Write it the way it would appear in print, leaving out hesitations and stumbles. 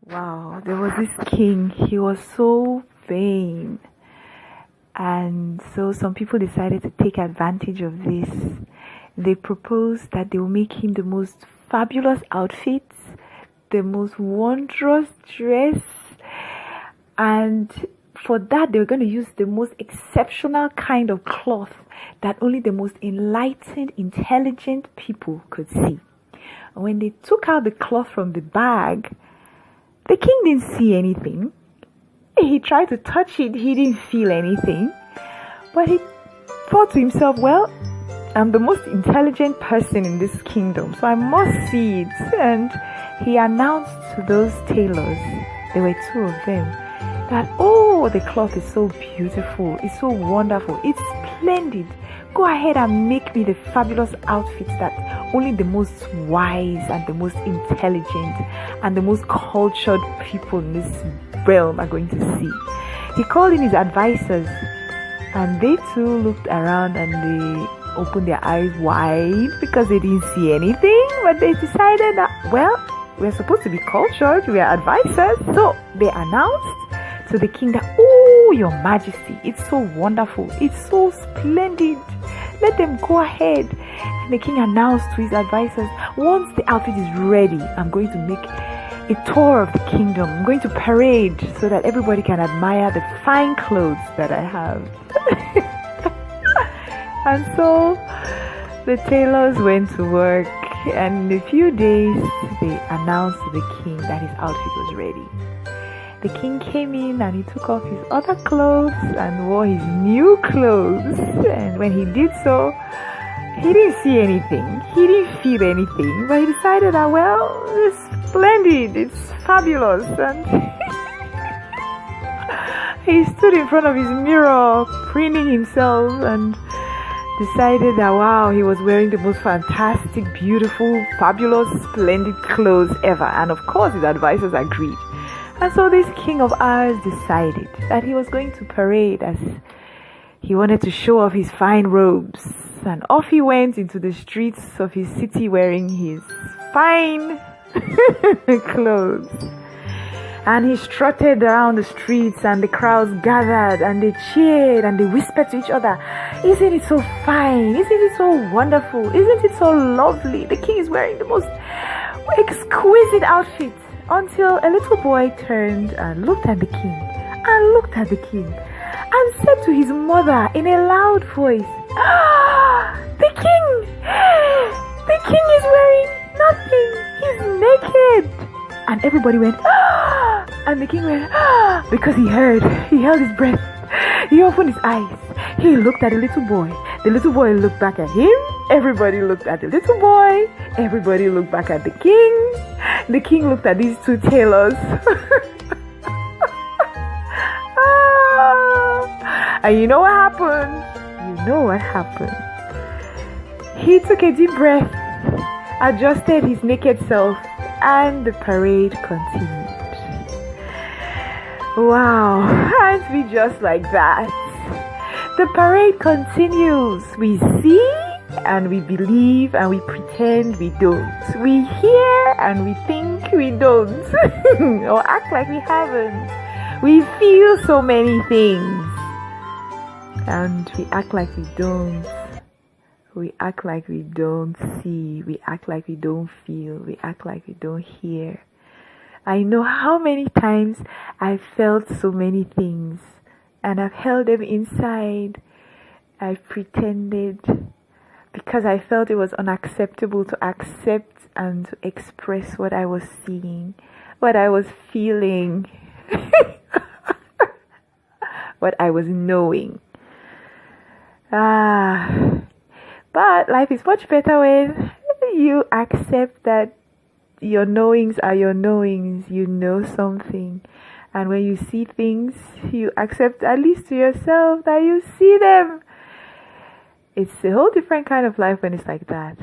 Wow, there was this king. He was so vain. And so some people decided to take advantage of this. They proposed that they will make him the most fabulous outfits, the most wondrous dress, and for that they were going to use the most exceptional kind of cloth that only the most enlightened, intelligent people could see. And when they took out the cloth from the bag, the king didn't see anything. He tried to touch it, he didn't feel anything. But he thought to himself, well, I'm the most intelligent person in this kingdom, so I must see it. And he announced to those tailors, there were two of them, that, oh, the cloth is so beautiful, it's so wonderful, it's splendid. Go ahead and make me the fabulous outfits that only the most wise and the most intelligent and the most cultured people in this realm are going to see. He called in his advisors, and they too looked around and they opened their eyes wide because they didn't see anything. But they decided that, well, we're supposed to be cultured, we are advisors. So they announced to the king that, oh, your majesty, it's so wonderful, it's so splendid, let them go ahead. And the king announced to his advisors, once the outfit is ready, I'm going to make a tour of the kingdom. I'm going to parade so that everybody can admire the fine clothes that I have. And so the tailors went to work, and in a few days they announced to the king that his outfit was ready. The king came in and he took off his other clothes and wore his new clothes. And when he did so, he didn't see anything, he didn't feel anything, but he decided that, well, it's splendid, it's fabulous. And he stood in front of his mirror, preening himself, and decided that, wow, he was wearing the most fantastic, beautiful, fabulous, splendid clothes ever. And of course his advisors agreed. And so this king of ours decided that he was going to parade, as he wanted to show off his fine robes. And off he went into the streets of his city wearing his fine clothes. And he strutted around the streets, and the crowds gathered and they cheered and they whispered to each other, isn't it so fine? Isn't it so wonderful? Isn't it so lovely? The king is wearing the most exquisite outfit. Until a little boy turned and looked at the king and said to his mother in a loud voice, ah, the king is wearing nothing, he's naked. And everybody went, ah, and the king went, ah, because he held his breath. He opened his eyes, he looked at the little boy looked back at him, everybody looked at the little boy, everybody looked back at the king looked at these two tailors. And you know what happened? He took a deep breath, adjusted his naked self, and the parade continued. Wow, aren't we just like that? The parade continues. We see and we believe and we pretend we don't. We hear and we think we don't. Or act like we haven't. We feel so many things and we act like we don't. We act like we don't see. We act like we don't feel. We act like we don't hear. I know how many times I've felt so many things and I've held them inside. I've pretended because I felt it was unacceptable to accept and to express what I was seeing, what I was feeling, what I was knowing. But life is much better when you accept that your knowings are your knowings. You know something. And when you see things, you accept, at least to yourself, that you see them. It's a whole different kind of life when it's like that.